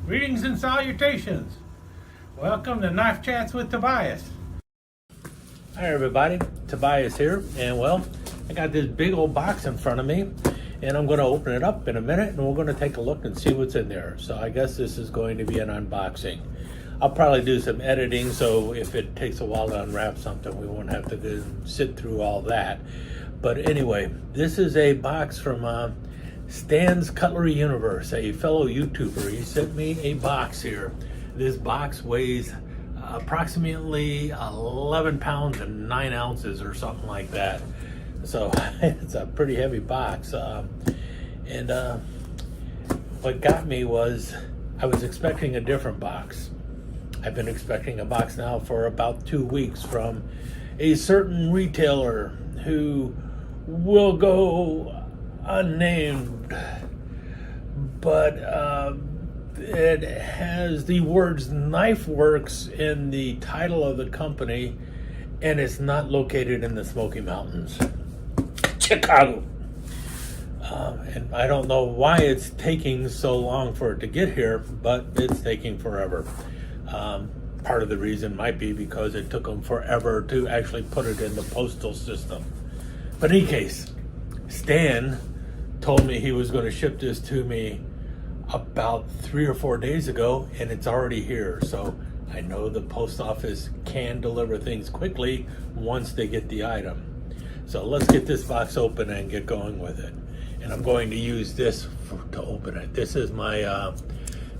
Greetings and salutations. Welcome to Knife Chats with Tobias. Hi everybody, Tobias here, and well, I got this big old box in front of me, and I'm going to open it up in a minute, and we're going to take a look and see what's in there. So I guess this is going to be an unboxing. I'll probably do some editing, so if it takes a while to unwrap something, we won't have to sit through all that. But anyway, this is a box from Stan's Cutlery Universe, a fellow YouTuber. He sent me a box here. This box weighs approximately 11 pounds and 9 ounces or something like that. So it's a pretty heavy box. And what got me was I was expecting a different box. I've been expecting a box now for about 2 weeks from a certain retailer who will go unnamed, but it has the words Knife Works in the title of the company, and it's not located in the Smoky Mountains, Chicago. And I don't know why it's taking so long for it to get here, but it's taking forever. Part of the reason might be because it took them forever to actually put it in the postal system. But in any case, Stan told me he was going to ship this to me about 3 or 4 days ago, and it's already here. So I know the post office can deliver things quickly once they get the item. So let's get this box open and get going with it. And I'm going to use this to open it. This is my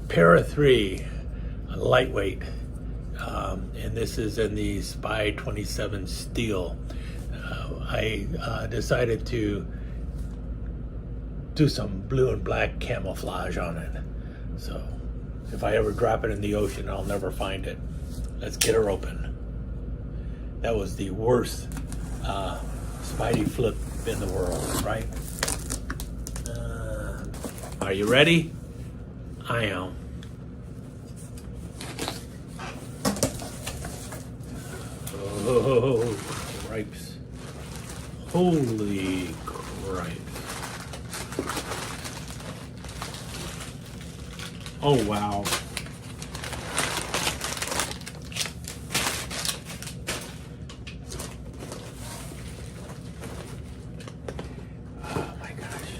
Para 3 lightweight, and this is in the Spy 27 steel. I decided to do some blue and black camouflage on it. So if I ever drop it in the ocean, I'll never find it. Let's get her open. That was the worst Spidey flip in the world, right? Are you ready? I am. Oh, cripes. Holy cripes. Oh, wow. Oh, my gosh.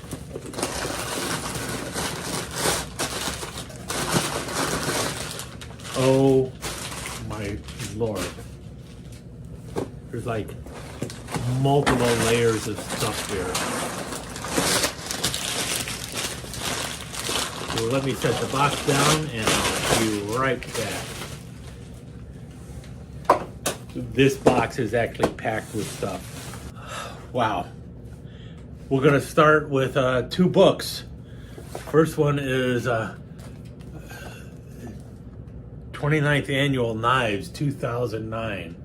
Oh, my Lord. There's like multiple layers of stuff here. So let me set the box down and I'll be right back. This box is actually packed with stuff. Wow. We're gonna start with 2 books. First one is 29th Annual Knives 2009.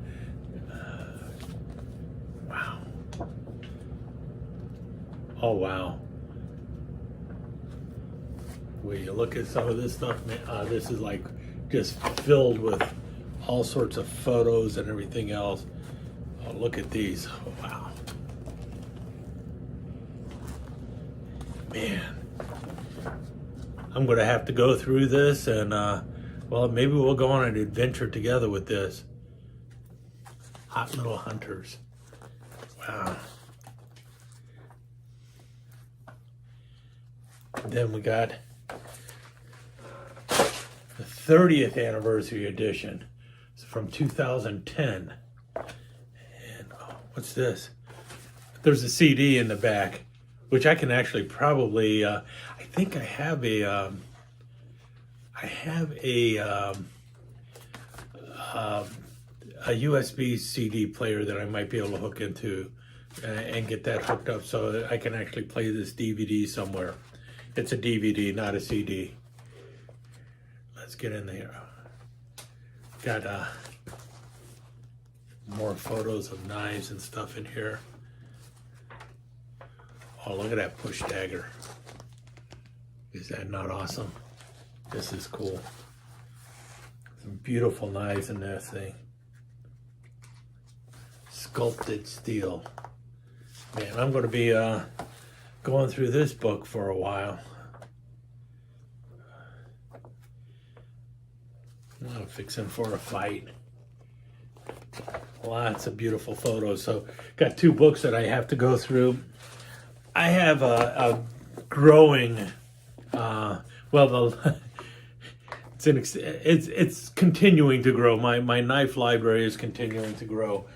Wow. Oh, wow. When you look at some of this stuff, man, this is like just filled with all sorts of photos and everything else. Oh, look at these. Oh, wow. Man. I'm going to have to go through this and, well, maybe we'll go on an adventure together with this. Hot Little Hunters. Wow. And then we got the 30th anniversary edition. It's from 2010. And oh, what's this? There's a CD in the back, which I can actually probably, I think I have a, a USB CD player that I might be able to hook into and get that hooked up so that I can actually play this DVD somewhere. It's a DVD, not a CD. Let's get in there. Got more photos of knives and stuff in here. Oh, look at that push dagger. Is that not awesome? This is cool. Some beautiful knives in this thing. Sculpted steel. Man, I'm going to be going through this book for a while. I'm fixing for a fight. Lots of beautiful photos. So got 2 books that I have to go through. I have a growing, it's continuing to grow. My knife library is continuing to grow.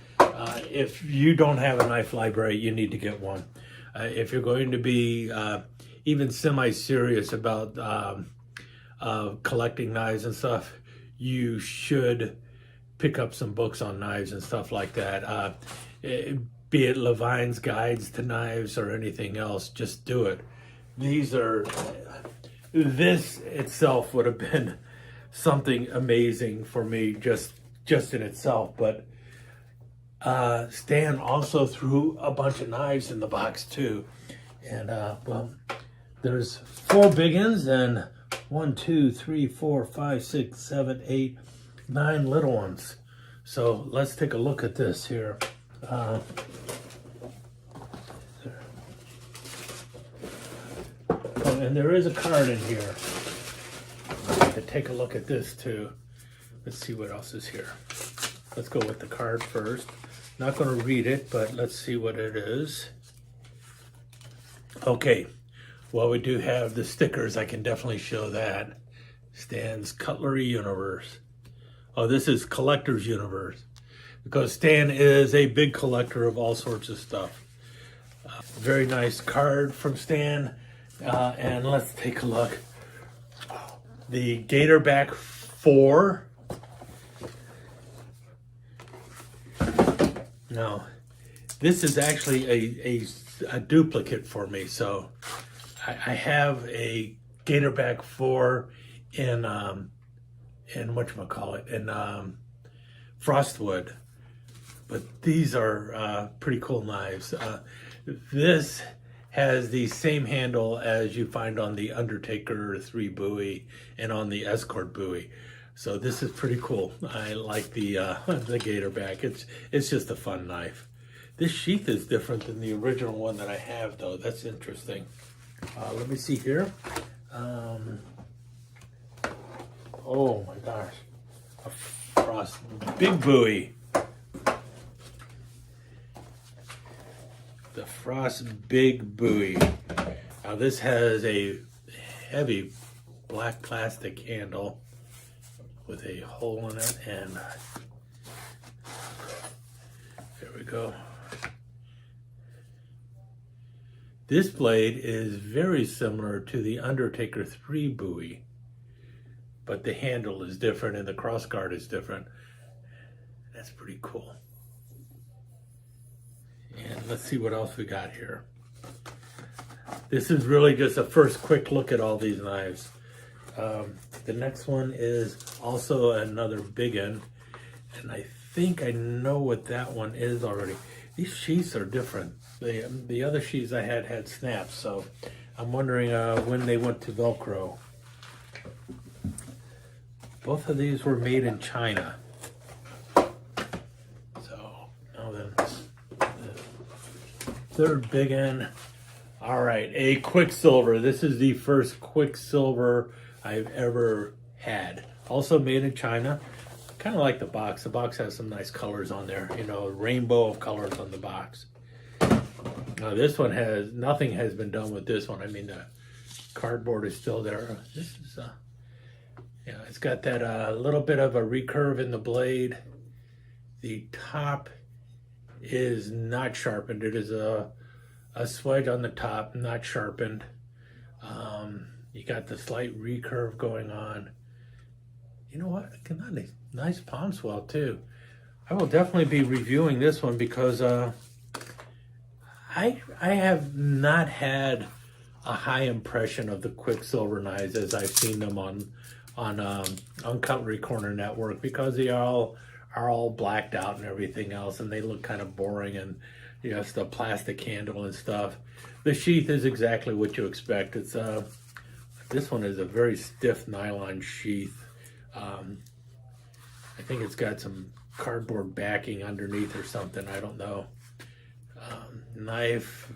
If you don't have a knife library, you need to get one. If you're going to be even semi-serious about collecting knives and stuff, you should pick up some books on knives and stuff like that. Be it Levine's Guides to Knives or anything else, just do it. This itself would have been something amazing for me just in itself, but Stan also threw a bunch of knives in the box too. And well, there's 4 big ones and 1, 2, 3, 4, 5, 6, 7, 8, 9 little ones. So let's take a look at this here. And there is a card in here. To take a look at this too. Let's see what else is here. Let's go with the card first. Not going to read it, but let's see what it is. Okay, well, we do have the stickers. I can definitely show that. Stan's Cutlery Universe. Oh, this is Collector's Universe, because Stan is a big collector of all sorts of stuff. Very nice card from Stan. And let's take a look. The Gatorback 4. Now, this is actually a duplicate for me. So I have a Gatorback 4 in whatchamacallit, in Frostwood. But these are pretty cool knives. This has the same handle as you find on the Undertaker 3 buoy and on the Escort buoy. So this is pretty cool. I like the Gatorback. It's just a fun knife. This sheath is different than the original one that I have, though. That's interesting. Let me see here. Oh my gosh, a Frost big buoy. The Frost Big Buoy. Now this has a heavy black plastic handle with a hole in it, and there we go. This blade is very similar to the Undertaker 3 buoy, but the handle is different and the crossguard is different. That's pretty cool. And let's see what else we got here. This is really just a first quick look at all these knives. The next one is also another big one, and I think I know what that one is already. These sheaths are different. The other sheaths I had snaps, so I'm wondering when they went to Velcro. Both of these were made in China. So now then, third big one. All right, a Quicksilver. This is the first Quicksilver I've ever had. Also made in China. Kind of like the box. The box has some nice colors on there. You know, rainbow of colors on the box. Now this one has, nothing has been done with this one. I mean, the cardboard is still there. This is, yeah, it's got that little bit of a recurve in the blade. The top is not sharpened. It is a swedge on the top, not sharpened. You got the slight recurve going on. You know what? Nice palm swell too. I will definitely be reviewing this one because I have not had a high impression of the Quicksilver knives as I've seen them on Cutlery Corner Network, because they are all blacked out and everything else, and they look kind of boring, and just a plastic handle and stuff. The sheath is exactly what you expect. It's this one is a very stiff nylon sheath. I think it's got some cardboard backing underneath or something. I don't know. Knife,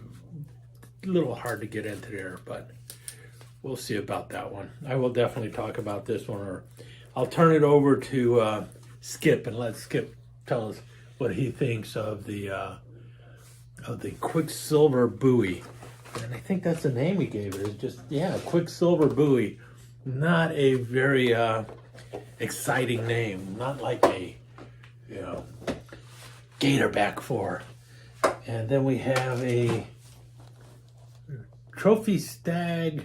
a little hard to get into there, but we'll see about that one. I will definitely talk about this one, or I'll turn it over to Skip and let Skip tell us what he thinks of the Quicksilver buoy. And I think that's the name he gave it. It's just, yeah, Quicksilver buoy. Not a very exciting name. Not like a, Gatorback 4. And then we have a Trophy Stag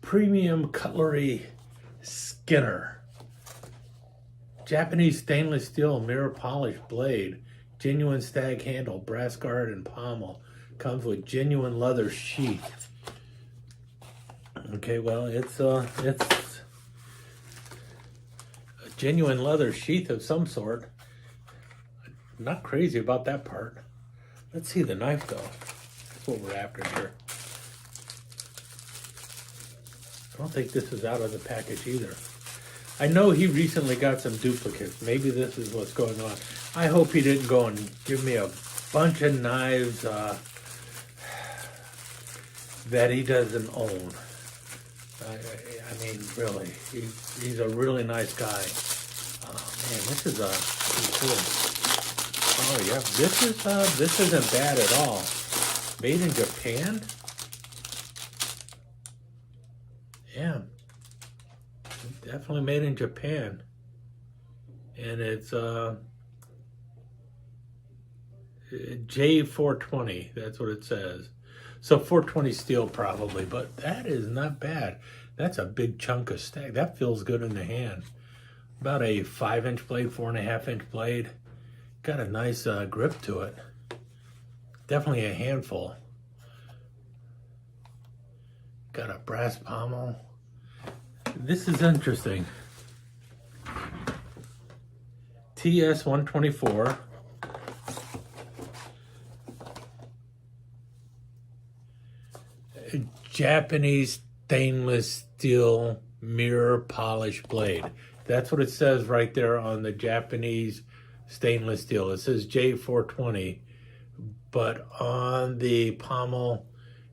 Premium Cutlery Skinner. Japanese stainless steel mirror polished blade. Genuine stag handle, brass guard, and pommel. Comes with genuine leather sheath. Okay, well, it's a genuine leather sheath of some sort. Not crazy about that part. Let's see the knife, though. That's what we're after here. I don't think this is out of the package either. I know he recently got some duplicates. Maybe this is what's going on. I hope he didn't go and give me a bunch of knives that he doesn't own. I mean, really, he's a really nice guy. Man, this is pretty cool. Oh yeah, this isn't bad at all. Made in Japan. Yeah, definitely made in Japan, and it's J420. That's what it says. So 420 steel probably, but that is not bad. That's a big chunk of stag. That feels good in the hand. About a 5-inch blade, 4.5-inch blade. Got a nice grip to it. Definitely a handful. Got a brass pommel. This is interesting. TS124. Japanese stainless steel mirror polish blade. That's what it says right there on the Japanese stainless steel. It says J420, but on the pommel,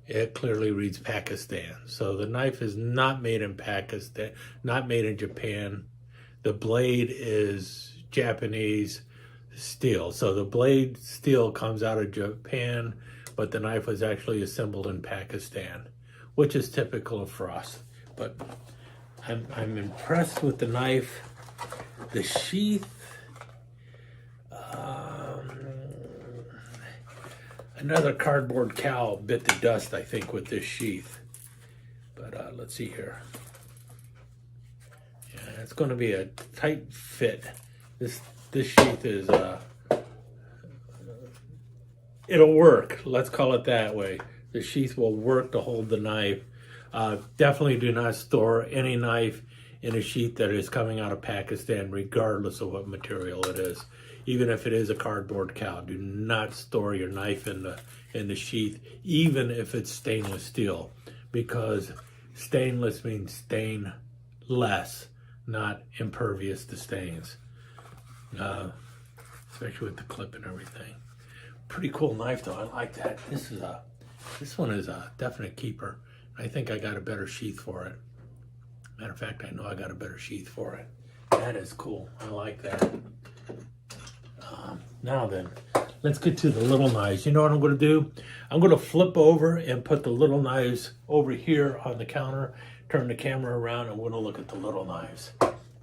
it clearly reads Pakistan. So the knife is not made in Pakistan, not made in Japan. The blade is Japanese steel. So the blade steel comes out of Japan, but the knife was actually assembled in Pakistan, which is typical of Frost. But I'm impressed with the knife. The sheath, another cardboard cowl bit the dust, I think, with this sheath. But let's see here. Yeah, it's going to be a tight fit. This sheath is it'll work. Let's call it that way. The sheath will work to hold the knife. Definitely do not store any knife in a sheath that is coming out of Pakistan, regardless of what material it is. Even if it is a cardboard cowl, do not store your knife in the sheath, even if it's stainless steel, because stainless means stainless, not impervious to stains. Especially with the clip and everything. Pretty cool knife though. I like that. This one is a definite keeper. I think I got a better sheath for it. Matter of fact, I know I got a better sheath for it. That is cool. I like that. Now then, let's get to the little knives. You know what I'm going to do? I'm going to flip over and put the little knives over here on the counter, turn the camera around, and we're going to look at the little knives.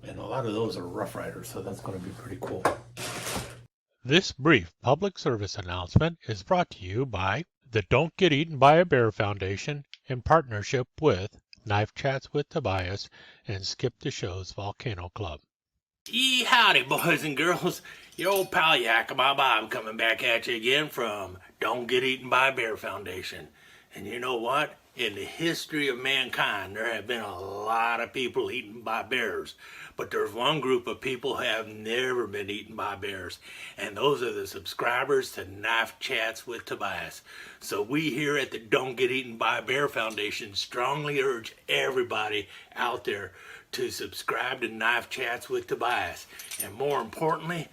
And a lot of those are Rough Riders, so that's going to be pretty cool. This brief public service announcement is brought to you by the Don't Get Eaten by a Bear Foundation in partnership with Knife Chats with Tobias and Skip the Show's Volcano Club. Yee howdy, boys and girls. Your old pal Yakima Bob coming back at you again from Don't Get Eaten by a Bear Foundation. And you know what? In the history of mankind, there have been a lot of people eaten by bears. But there's one group of people who have never been eaten by bears. And those are the subscribers to Knife Chats with Tobias. So we here at the Don't Get Eaten by a Bear Foundation strongly urge everybody out there to subscribe to Knife Chats with Tobias. And more importantly,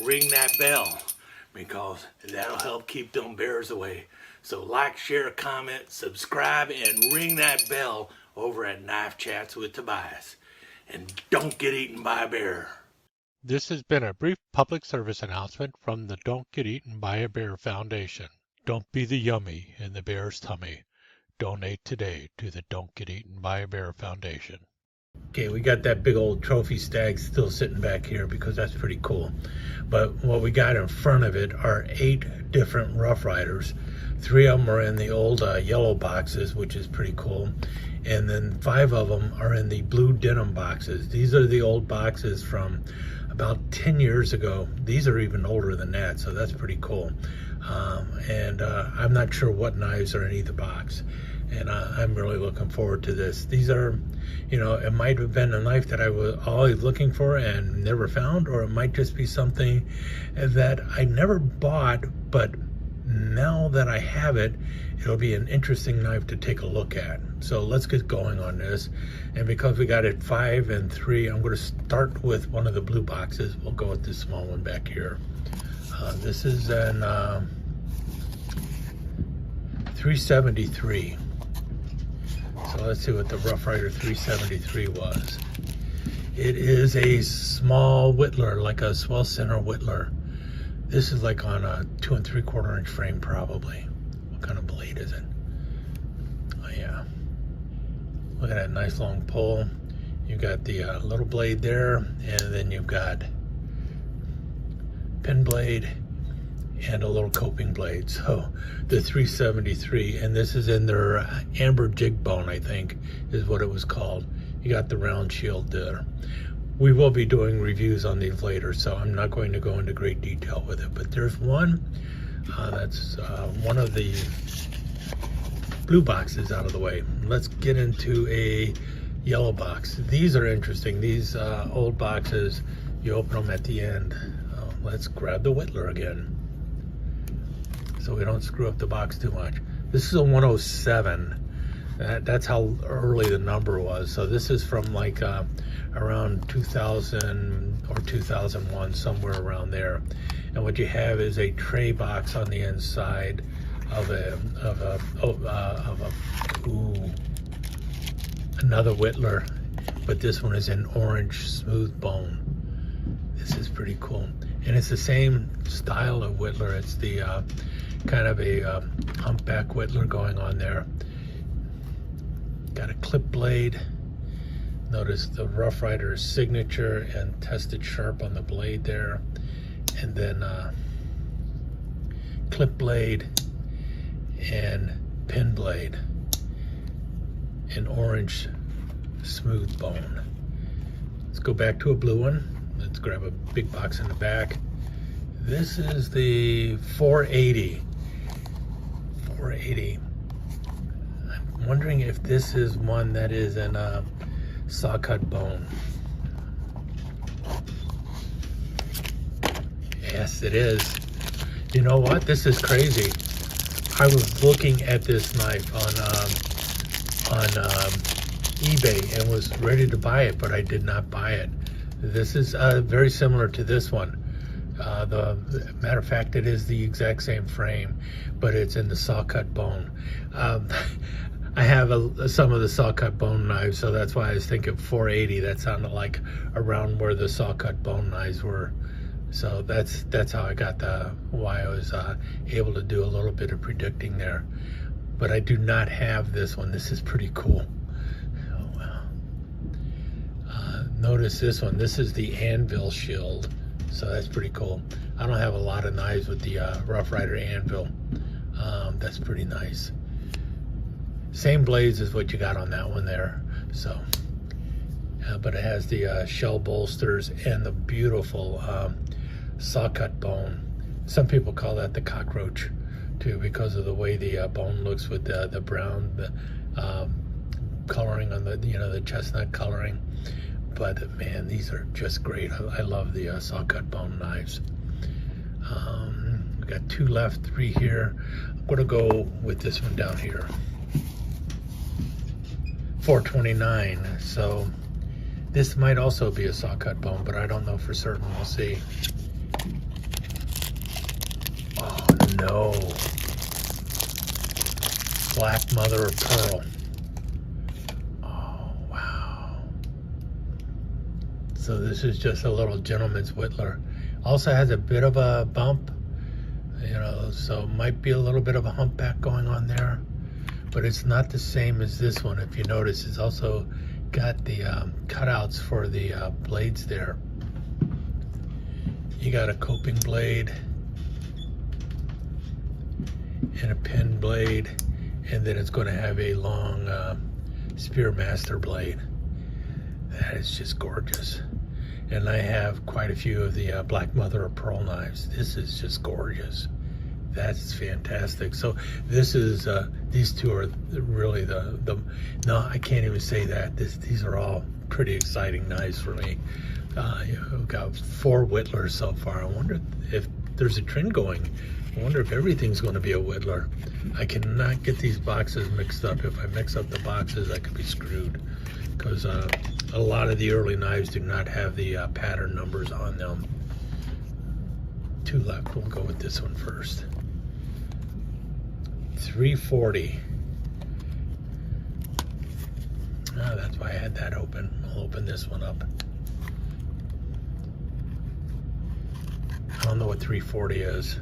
ring that bell, because that'll help keep them bears away. So like, share, comment, subscribe, and ring that bell over at Knife Chats with Tobias. and don't get eaten by a bear. This has been a brief public service announcement from the Don't Get Eaten by a Bear Foundation. Don't be the yummy in the bear's tummy. Donate today to the Don't Get Eaten by a Bear Foundation. Okay, we got that big old trophy stag still sitting back here because that's pretty cool. But what we got in front of it are 8 different Rough Riders. 3 of them are in the old yellow boxes, which is pretty cool. And then 5 of them are in the blue denim boxes. These are the old boxes from about 10 years ago. These are even older than that, so that's pretty cool. I'm not sure what knives are in either box. And I'm really looking forward to this. These are, you know, it might have been a knife that I was always looking for and never found, or it might just be something that I never bought, but now that I have it, it'll be an interesting knife to take a look at. So let's get going on this. And because we got it 5 and 3, I'm going to start with one of the blue boxes. We'll go with this small one back here. This is an 373. So let's see what the Rough Rider 373 was. It is a small whittler, like a swell center whittler. This is like on a 2 3/4 inch frame probably. What kind of blade is it? Oh yeah. Look at that nice long pull. You've got the little blade there, and then you've got pin blade and a little coping blade. So the 373, and this is in their amber jig bone, I think is what it was called. You got the round shield there. We will be doing reviews on these later, so I'm not going to go into great detail with it, but there's one that's one of the blue boxes out of the way. Let's get into a yellow box. These are interesting. These old boxes, you open them at the end. Let's grab the whittler again, so we don't screw up the box too much. This is a 107. That's how early the number was. So this is from like around 2000 or 2001, somewhere around there. And what you have is a tray box on the inside of another whittler, but this one is an orange smooth bone. This is pretty cool, and it's the same style of whittler. It's the kind of a humpback whittler going on there. Got a clip blade. Notice the Rough Rider's signature and tested sharp on the blade there, and then clip blade and pin blade, an orange smooth bone. Let's go back to a blue one. Let's grab a big box in the back. This is the 480. 480. I'm wondering if this is one that is in a saw cut bone. Yes, it is. You know what? This is crazy. I was looking at this knife on eBay and was ready to buy it, but I did not buy it. This is very similar to this one. The matter of fact, it is the exact same frame, but it's in the saw cut bone. I have some of the saw cut bone knives, so that's why I was thinking 480. That sounded like around where the saw cut bone knives were. So that's how I got why I was able to do a little bit of predicting there. But I do not have this one. This is pretty cool. Oh wow. Notice this one. This is the anvil shield. So that's pretty cool. I don't have a lot of knives with the Rough Rider anvil. That's pretty nice. Same blades as what you got on that one there. So, but it has the shell bolsters and the beautiful saw cut bone. Some people call that the cockroach too, because of the way the bone looks with the brown coloring on the the chestnut coloring. But man, these are just great. I love the saw cut bone knives. We got 2 left, 3 here. I'm gonna go with this one down here. 429. So this might also be a saw cut bone, but I don't know for certain. We'll see. Oh no. Black mother of pearl. Oh wow. So this is just a little gentleman's whittler. Also has a bit of a bump, you know, so might be a little bit of a humpback going on there, but it's not the same as this one. If you notice, it's also got the cutouts for the blades there. You got a coping blade and a pen blade, and then it's going to have a long Spearmaster blade. That is just gorgeous. And I have quite a few of the black mother of pearl knives. This is just gorgeous. That's fantastic. So this is these two are really the no, I can't even say that. These are all pretty exciting knives for me. We've got 4 whittlers so far. I wonder if there's a trend going. I wonder if everything's going to be a whittler. I cannot get these boxes mixed up. If I mix up the boxes, I could be screwed, because a lot of the early knives do not have the pattern numbers on them. 2 left. We'll go with this one first. 340. Oh, that's why I had that open. I'll open this one up. I don't know what 340 is.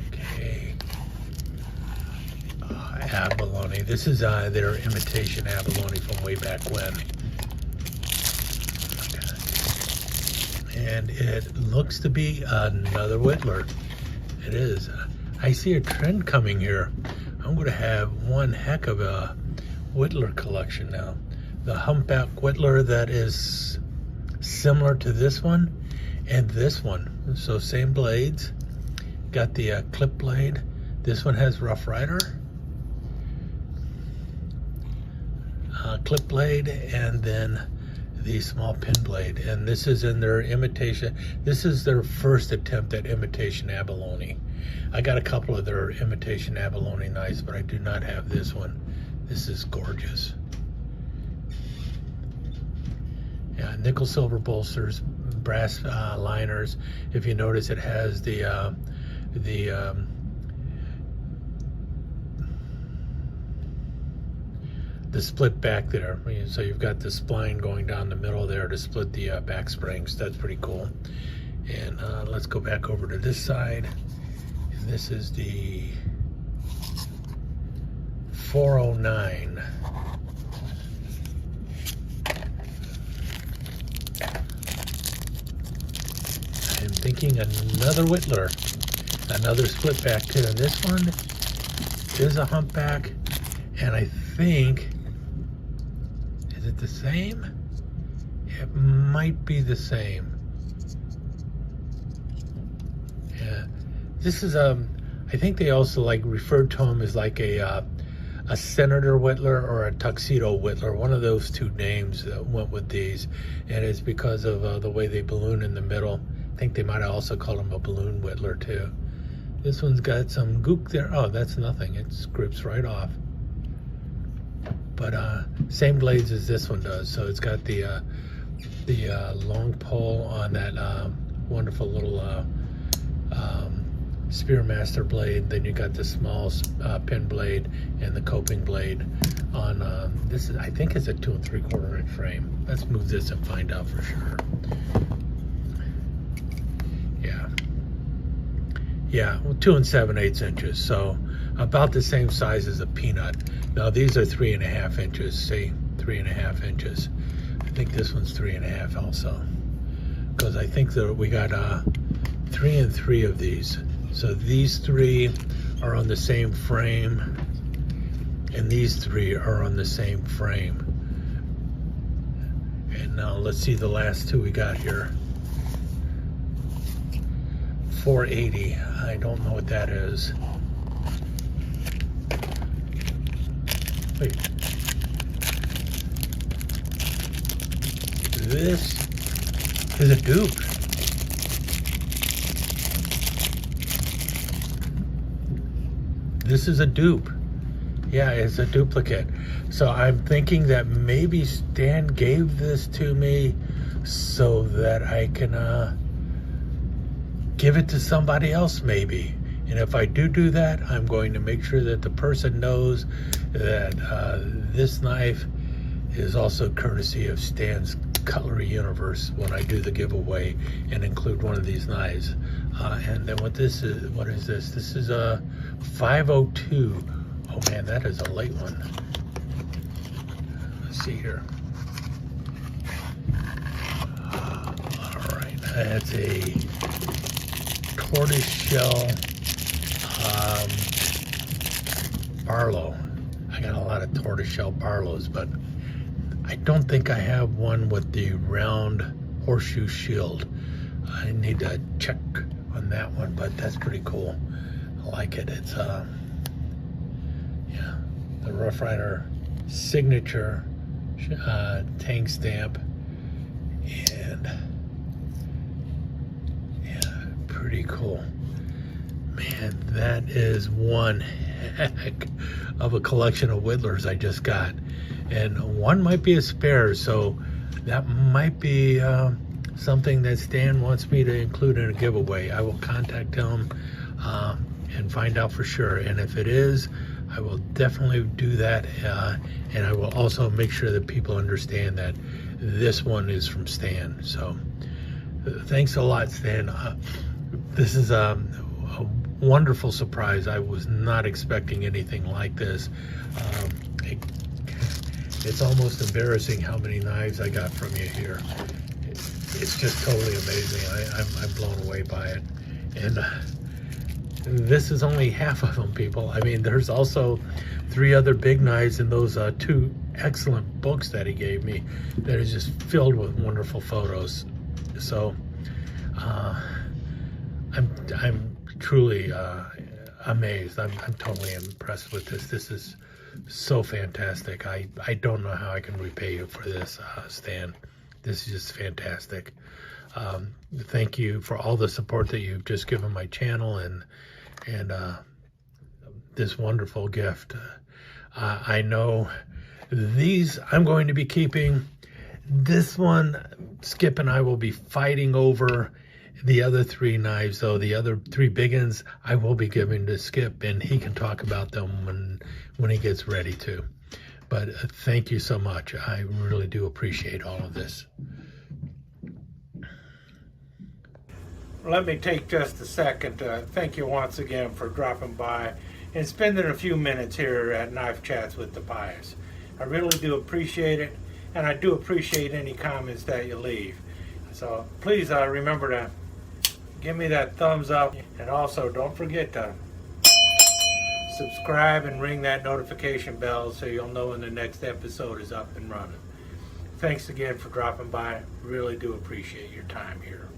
Okay. Abalone. This is their imitation abalone from way back when. And it looks to be another whittler. It is. I see a trend coming here. I'm going to have one heck of a whittler collection now. The humpback whittler that is similar to this one and this one. So same blades. Got the clip blade. This one has Rough Rider. Clip blade, and then the small pin blade. And this is in their imitation. This is their first attempt at imitation abalone. I got a couple of their imitation abalone knives, but I do not have this one. This is gorgeous. Yeah, nickel silver bolsters, brass liners. If you notice, it has the split back there. So you've got the spline going down the middle there to split the back springs. That's pretty cool. And let's go back over to this side. And this is the 409. I'm thinking another whittler, another split back too. And this one is a humpback, and I think, is it the same? It might be the same. Yeah, this is I think they also like referred to him as like a senator whittler or a tuxedo whittler. One of those two names that went with these, and it's because of the way they balloon in the middle. I think they might have also called him a balloon whittler too. This one's got some gook there. Oh, that's nothing. It grips right off. But same blades as this one does. So it's got the long pole on that wonderful little Spearmaster blade. Then you got the small pin blade and the coping blade on this. I think it's a 2 3/4 inch frame. Let's move this and find out for sure. Yeah, well, 2 7/8 inches. So about the same size as a peanut. Now these are 3.5 inches. See, 3.5 inches. I think this one's 3.5 also, because I think that we got 3 and 3 of these. So these 3 are on the same frame, and these 3 are on the same frame. And now let's see the last 2 we got here. 480. I don't know what that is. Wait. This is a dupe. This is a dupe. Yeah, it's a duplicate. So I'm thinking that maybe Stan gave this to me so that I can give it to somebody else maybe. And if I do that, I'm going to make sure that the person knows that this knife is also courtesy of Stan's Cutlery Universe when I do the giveaway and include one of these knives. And then what is this? This is a 502. Oh man, that is a late one. Let's see here. All right, that's a tortoise shell Barlow. I got a lot of tortoise shell Barlows, but I don't think I have one with the round horseshoe shield. I need to check on that one, but that's pretty cool. I like it. It's yeah, the Rough Rider signature tang stamp, and yeah, pretty cool. Man, that is one heck of a collection of whittlers I just got. And one might be a spare, so that might be something that Stan wants me to include in a giveaway. I will contact him and find out for sure. And if it is, I will definitely do that. And I will also make sure that people understand that this one is from Stan. So thanks a lot, Stan. This is a wonderful surprise. I was not expecting anything like this. It's almost embarrassing how many knives I got from you here. It's just totally amazing. I'm blown away by it. And this is only half of them, people. I mean, there's also 3 other big knives in those 2 excellent books that he gave me that is just filled with wonderful photos. So I'm truly amazed. I'm totally impressed with this. This is so fantastic. I don't know how I can repay you for this, Stan. This is just fantastic. Thank you for all the support that you've just given my channel and this wonderful gift. I know these I'm going to be keeping. This one, Skip and I will be fighting over. The other 3 knives, though, the other 3 big ones, I will be giving to Skip, and he can talk about them when he gets ready to. But thank you so much. I really do appreciate all of this. Let me take just a second to thank you once again for dropping by and spending a few minutes here at Knife Chats with Tobias. I really do appreciate it, and I do appreciate any comments that you leave. So please remember to give me that thumbs up, and also don't forget to subscribe and ring that notification bell so you'll know when the next episode is up and running. Thanks again for dropping by. Really do appreciate your time here.